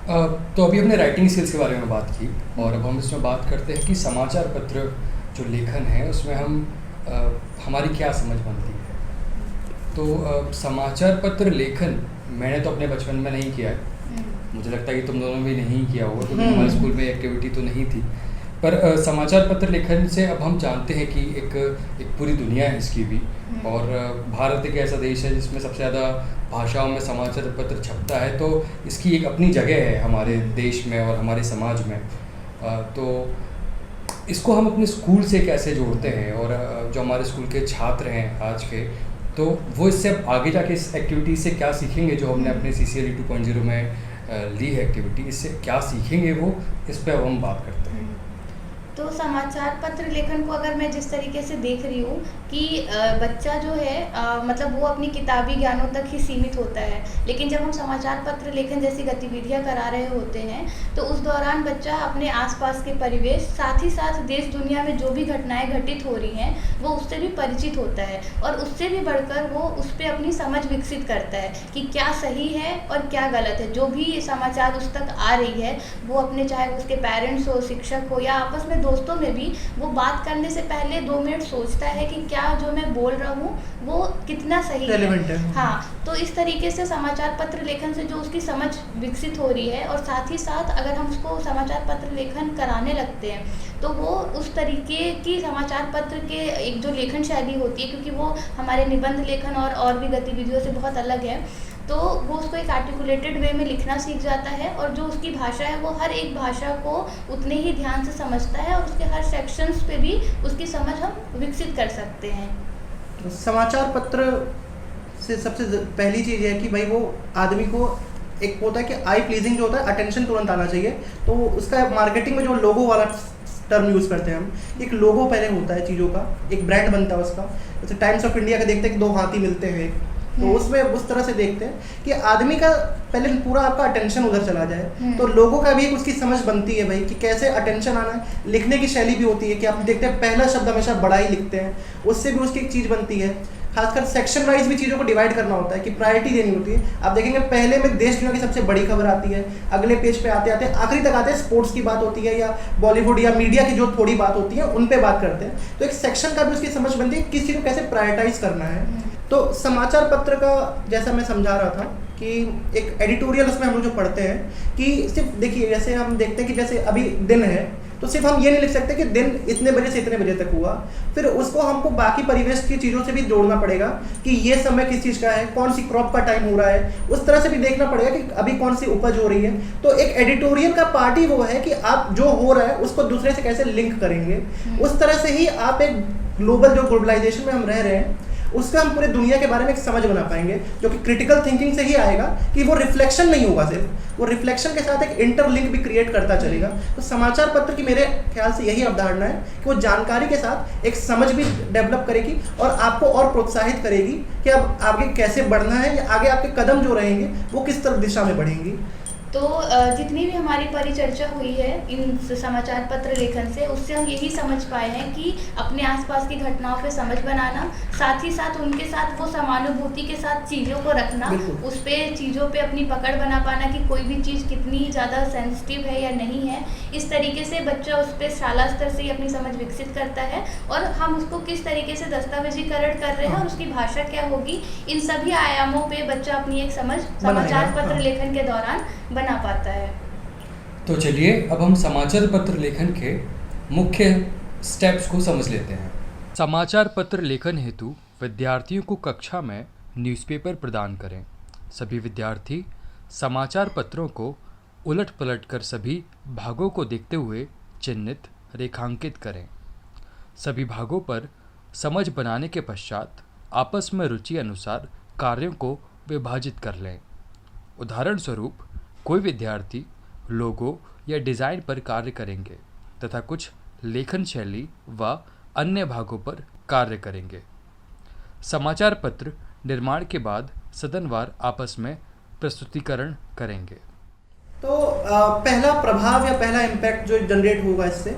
तो अभी हमने राइटिंग स्किल्स के बारे में बात की और अब हम इसमें बात करते हैं कि समाचार पत्र जो लेखन है उसमें हम हमारी क्या समझ बनती है। तो समाचार पत्र लेखन मैंने तो अपने बचपन में नहीं किया है, मुझे लगता है कि तुम दोनों भी नहीं किया होगा क्योंकि हमारे स्कूल में एक्टिविटी तो नहीं थी। पर समाचार पत्र लेखन से अब हम जानते हैं कि एक पूरी दुनिया है इसकी भी, और भारत एक ऐसा देश है जिसमें सबसे ज़्यादा भाषाओं में समाचार पत्र छपता है, तो इसकी एक अपनी जगह है हमारे देश में और हमारे समाज में। तो इसको हम अपने स्कूल से कैसे जोड़ते हैं, और जो हमारे स्कूल के छात्र हैं आज के, तो वो इससे अब आगे जाके इस एक्टिविटी से क्या सीखेंगे जो हमने अपने CCLE 2.0 में ली है एक्टिविटी, इससे क्या सीखेंगे वो, इस पर अब हम बात करते हैं। तो समाचार पत्र लेखन को अगर मैं जिस तरीके से देख रही हूँ कि बच्चा जो है मतलब वो अपनी किताबी ज्ञानों तक ही सीमित होता है, लेकिन जब हम समाचार पत्र लेखन जैसी गतिविधियाँ करा रहे होते हैं तो उस दौरान बच्चा अपने आसपास के परिवेश, साथ ही साथ देश दुनिया में जो भी घटनाएं घटित हो रही हैं वो उससे भी परिचित होता है, और उससे भी बढ़कर वो उस पर अपनी समझ विकसित करता है कि क्या सही है और क्या गलत है। जो भी समाचार उस तक आ रही है वो अपने, चाहे उसके पेरेंट्स हो, शिक्षक हो, या आपस में दोस्तों में भी, वो बात करने से पहले 2 मिनट सोचता है कि क्या जो मैं बोल रहा हूँ वो कितना सही है। हाँ, तो इस तरीके से समाचार पत्र लेखन से जो उसकी समझ विकसित हो रही है, और साथ ही साथ अगर हम उसको समाचार पत्र लेखन कराने लगते हैं तो वो उस तरीके की समाचार पत्र के एक जो लेखन शैली होती है, क्योंकि वो हमारे निबंध लेखन और भी गतिविधियों से बहुत अलग है, तो वो उसको एक आर्टिकुलेटेड वे में लिखना सीख जाता है, और जो उसकी भाषा है वो हर एक भाषा को उतने ही ध्यान से समझता है, और उसके हर सेक्शंस पे भी उसकी समझ हम विकसित कर सकते हैं। समाचार पत्र से सबसे पहली चीज़ है कि भाई वो आदमी को एक होता है कि आई प्लीजिंग जो होता है, अटेंशन तुरंत आना चाहिए। तो उसका मार्केटिंग में जो लोगो वाला टर्म यूज़ करते हैं हम, एक लोगो पहले होता है चीज़ों का, एक ब्रांड बनता है उसका। जैसे टाइम्स ऑफ इंडिया का देखते हैं कि 2 हाथी मिलते हैं, तो उसमें उस तरह से देखते हैं कि आदमी का पहले पूरा आपका अटेंशन उधर चला जाए, तो लोगों का भी उसकी समझ बनती है भाई कि कैसे अटेंशन आना है। लिखने की शैली भी होती है कि आप देखते हैं पहला शब्द हमेशा बड़ा ही लिखते हैं, उससे भी उसकी एक चीज़ बनती है। खासकर सेक्शन वाइज भी चीज़ों को डिवाइड करना होता है कि प्रायोरिटी देनी होती है। आप देखेंगे पहले में देश दुनिया की सबसे बड़ी खबर आती है, अगले पेज पे आते आते आखिरी तक आते हैं स्पोर्ट्स की बात होती है, या बॉलीवुड या मीडिया की जो थोड़ी बात होती है उन पे बात करते हैं। तो एक सेक्शन का भी उसकी समझ बनती है किस चीज़ को कैसे प्रायोरिटाइज करना है। तो समाचार पत्र का जैसा मैं समझा रहा था कि एक एडिटोरियल उसमें हम लोग जो पढ़ते हैं कि सिर्फ देखिए, जैसे हम देखते हैं कि जैसे अभी दिन है तो सिर्फ हम ये नहीं लिख सकते कि दिन इतने बजे से इतने बजे तक हुआ, फिर उसको हमको बाकी परिवेश की चीज़ों से भी जोड़ना पड़ेगा कि ये समय किस चीज़ का है, कौन सी क्रॉप का टाइम हो रहा है, उस तरह से भी देखना पड़ेगा कि अभी कौन सी उपज हो रही है। तो एक एडिटोरियल का पार्ट ही वो है कि आप जो हो रहा है उसको दूसरे से कैसे लिंक करेंगे। उस तरह से ही आप एक ग्लोबल, जो ग्लोबलाइजेशन में हम रह रहे हैं, उसका हम पूरे दुनिया के बारे में एक समझ बना पाएंगे, जो कि क्रिटिकल थिंकिंग से ही आएगा कि वो रिफ्लेक्शन नहीं होगा, सिर्फ वो रिफ्लेक्शन के साथ एक इंटरलिंक भी क्रिएट करता चलेगा। तो समाचार पत्र की मेरे ख्याल से यही अवधारणा है कि वो जानकारी के साथ एक समझ भी डेवलप करेगी और आपको और प्रोत्साहित करेगी कि अब आगे कैसे बढ़ना है, या आगे आपके कदम जो रहेंगे वो किस तरफ दिशा में बढ़ेंगी। तो जितनी भी हमारी परिचर्चा हुई है इन समाचार पत्र लेखन से, उससे हम यही समझ पाए हैं कि अपने आसपास की घटनाओं पे समझ बनाना, साथ ही साथ उनके साथ वो समानुभूति के साथ चीज़ों को रखना, उस पर चीज़ों पे अपनी पकड़ बना पाना कि कोई भी चीज़ कितनी ज़्यादा सेंसिटिव है या नहीं है। इस तरीके से बच्चा उस पर शाला स्तर से ही अपनी समझ विकसित करता है, और हम उसको किस तरीके से दस्तावेजीकरण कर रहे हैं और उसकी भाषा क्या होगी, इन सभी आयामों पर बच्चा अपनी एक समझ समाचार पत्र लेखन के दौरान बना पाता है। तो चलिए अब हम समाचार पत्र लेखन के मुख्य स्टेप्स को समझ लेते हैं। समाचार पत्र लेखन हेतु विद्यार्थियों को कक्षा में न्यूज़पेपर प्रदान करें। सभी विद्यार्थी समाचार पत्रों को उलट पलट कर सभी भागों को देखते हुए चिन्हित रेखांकित करें। सभी भागों पर समझ बनाने के पश्चात आपस में रुचि अनुसार कार्यों को विभाजित कर लें। उदाहरण स्वरूप, कोई विद्यार्थी लोगो या डिज़ाइन पर कार्य करेंगे तथा कुछ लेखन शैली व अन्य भागों पर कार्य करेंगे। समाचार पत्र निर्माण के बाद सदनवार आपस में प्रस्तुतिकरण करेंगे। तो पहला प्रभाव या पहला इम्पैक्ट जो जनरेट होगा इससे,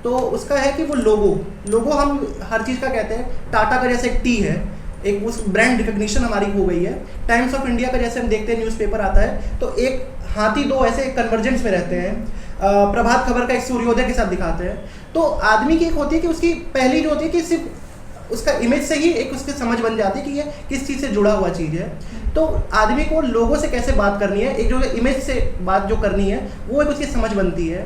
तो उसका है कि वो लोगो हम हर चीज़ का कहते हैं। टाटा का जैसे एक टी है, एक उस ब्रांड रिकग्निशन हमारी हो गई है। टाइम्स ऑफ इंडिया का जैसे हम देखते हैं न्यूज़पेपर आता है, तो एक हाथी दो ऐसे कन्वर्जेंस में रहते हैं, प्रभात खबर का एक सूर्योदय के साथ दिखाते हैं। तो आदमी की एक होती है कि उसकी पहली जो होती है कि सिर्फ उसका इमेज से ही एक उसकी समझ बन जाती है कि ये किस चीज़ से जुड़ा हुआ चीज़ है। तो आदमी को लोगों से कैसे बात करनी है, एक जो इमेज से बात जो करनी है वो एक उसकी समझ बनती है।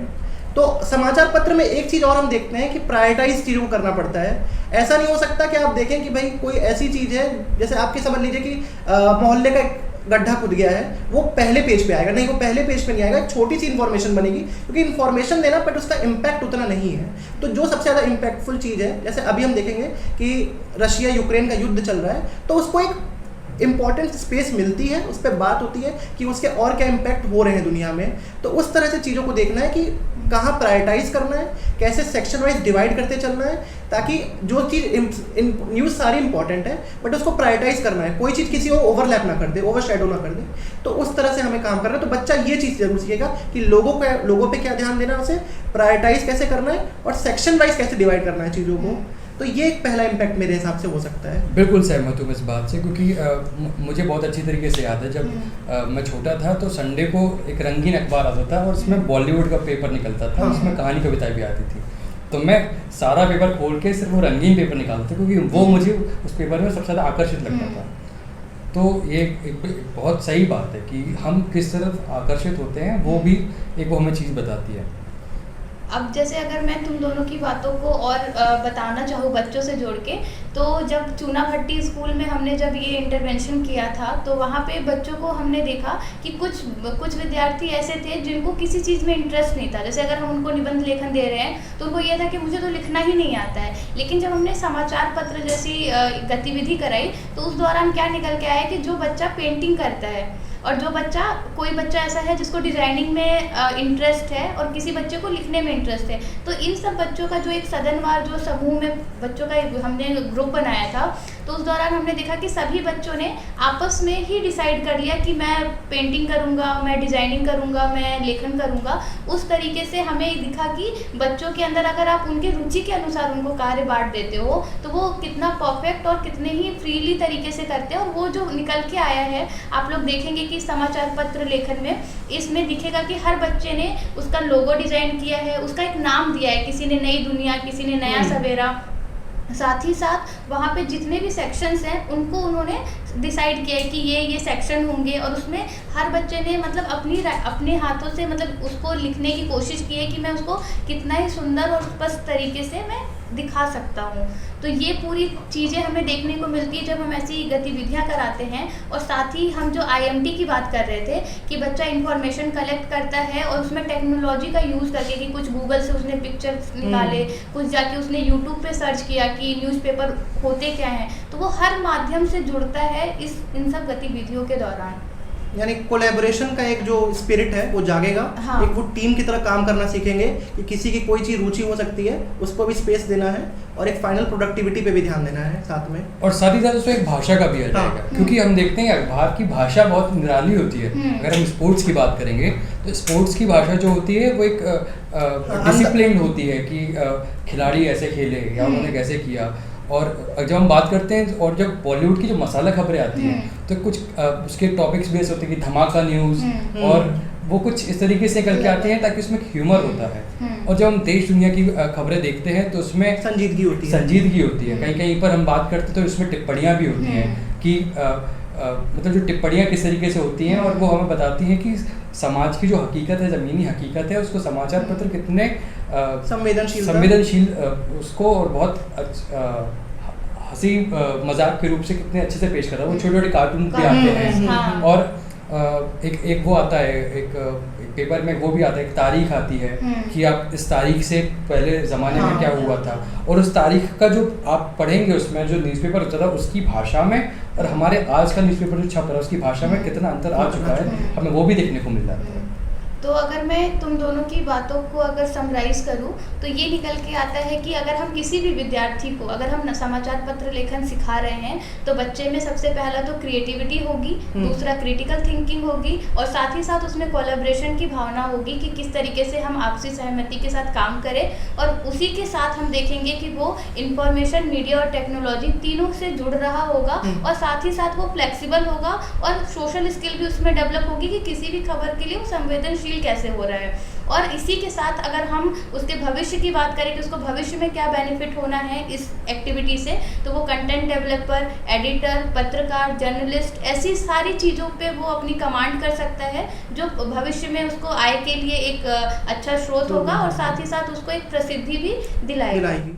तो समाचार पत्र में एक चीज़ और हम देखते हैं कि प्रायोरिटाइज चीज़ों को करना पड़ता है। ऐसा नहीं हो सकता कि आप देखें कि भाई कोई ऐसी चीज़ है, जैसे आपके समझ लीजिए कि मोहल्ले का एक गड्ढा खुद गया है, वो पहले पेज पे आएगा, नहीं वो पहले पेज पे नहीं आएगा, एक छोटी सी इन्फॉर्मेशन बनेगी, क्योंकि इन्फॉर्मेशन देना बट उसका इम्पैक्ट उतना नहीं है। तो जो सबसे ज़्यादा इम्पैक्टफुल चीज़ है, जैसे अभी हम देखेंगे कि रशिया यूक्रेन का युद्ध चल रहा है, तो उसको एक इम्पॉर्टेंट स्पेस मिलती है, उस पर बात होती है कि उसके और क्या इम्पैक्ट हो रहे हैं दुनिया में। तो उस तरह से चीज़ों को देखना है कि कहाँ प्रायोरिटाइज करना है, कैसे सेक्शन वाइज डिवाइड करते चलना है, ताकि जो चीज़ न्यूज़ सारी इंपॉर्टेंट है बट उसको प्रायोरिटाइज करना है, कोई चीज़ किसी को ओवरलैप ना कर दे, ओवरशैडो ना कर दे। तो उस तरह से हमें काम करना है। तो बच्चा ये चीज़ जरूर सीखेगा कि लोगों पे क्या ध्यान देना है, उसे प्रायोरिटाइज कैसे करना है और सेक्शन वाइज कैसे डिवाइड करना है चीज़ों को। तो ये एक पहला इम्पैक्ट मेरे हिसाब से हो सकता है। बिल्कुल सहमत हूँ इस बात से, क्योंकि मुझे बहुत अच्छी तरीके से याद है जब मैं छोटा था तो संडे को एक रंगीन अखबार आता था और उसमें बॉलीवुड का पेपर निकलता था, उसमें कहानी कविताएं भी आती थी। तो मैं सारा पेपर खोल के सिर्फ वो रंगीन पेपर निकालता था, क्योंकि वो मुझे उस पेपर में सबसे ज़्यादा आकर्षित लगता था। तो ये एक बहुत सही बात है कि हम किस तरफ आकर्षित होते हैं, वो भी एक वो हमें चीज़ बताती है। अब जैसे अगर मैं तुम दोनों की बातों को और बताना चाहूँ बच्चों से जोड़ के, तो जब चूना भट्टी स्कूल में हमने जब ये इंटरवेंशन किया था तो वहाँ पे बच्चों को हमने देखा कि कुछ विद्यार्थी ऐसे थे जिनको किसी चीज़ में इंटरेस्ट नहीं था। जैसे अगर हम उनको निबंध लेखन दे रहे हैं तो उनको ये था कि मुझे तो लिखना ही नहीं आता है। लेकिन जब हमने समाचार पत्र जैसी गतिविधि कराई तो उस दौरान क्या निकल के आया कि जो बच्चा पेंटिंग करता है और कोई बच्चा ऐसा है जिसको डिज़ाइनिंग में इंटरेस्ट है और किसी बच्चे को लिखने में इंटरेस्ट है, तो इन सब बच्चों का जो एक सदनवार जो समूह में बच्चों का हमने ग्रुप बनाया था, तो उस दौरान हमने देखा कि सभी बच्चों ने आपस में ही डिसाइड कर लिया कि मैं पेंटिंग करूँगा, मैं डिज़ाइनिंग करूँगा, मैं लेखन करूँगा। उस तरीके से हमें दिखा कि बच्चों के अंदर अगर आप उनके रुचि के अनुसार उनको कार्य बांट देते हो तो वो कितना परफेक्ट और कितने ही फ्रीली तरीके से करते हैं। और वो जो निकल के आया है, आप लोग देखेंगे कि समाचार पत्र लेखन में इसमें दिखेगा कि हर बच्चे ने उसका लोगो डिज़ाइन किया है, उसका एक नाम दिया है, किसी ने नई दुनिया, किसी ने नया सवेरा। साथ ही साथ वहाँ पे जितने भी सेक्शंस हैं उनको उन्होंने डिसाइड किया है कि ये सेक्शन होंगे, और उसमें हर बच्चे ने मतलब अपने हाथों से मतलब उसको लिखने की कोशिश की है कि मैं उसको कितना ही सुंदर और स्पष्ट तरीके से मैं दिखा सकता हूँ। तो ये पूरी चीज़ें हमें देखने को मिलती है जब हम ऐसी गतिविधियाँ कराते हैं। और साथ ही हम जो IMT की बात कर रहे थे कि बच्चा इंफॉर्मेशन कलेक्ट करता है और उसमें टेक्नोलॉजी का यूज़ करके कि कुछ गूगल से उसने पिक्चर्स निकाले, कुछ जाके उसने यूट्यूब पे सर्च किया कि न्यूज़पेपर होते क्या हैं, तो वो हर माध्यम से जुड़ता है इन सब गतिविधियों के दौरान। यानी कोलैबोरेशन का एक जो स्पिरिट है वो जागेगा। हाँ। एक वो टीम की तरह काम करना सीखेंगे कि किसी की कोई चीज़ रुचि हो सकती है, उसको भी स्पेस देना है और एक फाइनल प्रोडक्टिविटी पे भी ध्यान देना है साथ में। और साथ ही साथ उसमें एक भाषा का भी आ जाएगा। हाँ। क्योंकि हम देखते हैं अखबार की भाषा बहुत निराली होती है। अगर हम स्पोर्ट्स की बात करेंगे तो स्पोर्ट्स की भाषा जो होती है वो एक डिसिप्लिन होती है कि खिलाड़ी ऐसे खेले या उन्होंने कैसे किया। और जब हम बात करते हैं और जब बॉलीवुड की जो मसाला खबरें आती हैं तो कुछ उसके टॉपिक्स बेस होते हैं कि धमाका न्यूज़, और वो कुछ इस तरीके से निकल के आते हैं ताकि उसमें ह्यूमर होता है। और जब हम देश दुनिया की खबरें देखते हैं तो उसमें संजीदगी होती है। कहीं कहीं पर हम बात करते हैं तो उसमें टिप्पणियाँ भी होती हैं कि मतलब जो टिप्पणियाँ किस तरीके से होती हैं, और वो हमें बताती हैं कि समाज की जो हकीकत है, ज़मीनी हकीकत है, उसको समाचार पत्र कितने संवेदनशील उसको और बहुत हंसी मजाक के रूप से कितने अच्छे से पेश कर रहा है। वो छोटे छोटे कार्टून भी आते हैं। और एक वो आता है, एक पेपर में वो भी आता है, एक तारीख आती है कि आप इस तारीख से पहले ज़माने में क्या हुआ था, और उस तारीख का जो आप पढ़ेंगे उसमें जो न्यूज़पेपर होता था उसकी भाषा में और हमारे आज का न्यूज़पेपर जो छप रहा है उसकी भाषा में कितना अंतर आ चुका है, हमें वो भी देखने को मिल जाता है। तो अगर मैं तुम दोनों की बातों को अगर समराइज करूं तो ये निकल के आता है कि अगर हम किसी भी विद्यार्थी को अगर हम समाचार पत्र लेखन सिखा रहे हैं तो बच्चे में सबसे पहला तो क्रिएटिविटी होगी, दूसरा क्रिटिकल थिंकिंग होगी और साथ ही साथ उसमें कोलैबोरेशन की भावना होगी कि किस तरीके से हम आपसी सहमति के साथ काम करें। और उसी के साथ हम देखेंगे कि वो इंफॉर्मेशन, मीडिया और टेक्नोलॉजी तीनों से जुड़ रहा होगा और साथ ही साथ वो फ्लेक्सिबल होगा और सोशल स्किल भी उसमें डेवलप होगी कि किसी भी खबर के लिए वो संवेदनशील कैसे हो रहा है। और इसी के साथ अगर हम उसके भविष्य की बात करें कि उसको भविष्य में क्या बेनिफिट होना है इस एक्टिविटी से, तो वो कंटेंट डेवलपर, एडिटर, पत्रकार, जर्नलिस्ट, ऐसी सारी चीज़ों पे वो अपनी कमांड कर सकता है जो भविष्य में उसको आय के लिए एक अच्छा स्रोत होगा और साथ ही साथ उसको एक प्रसिद्धि भी दिलाएगी।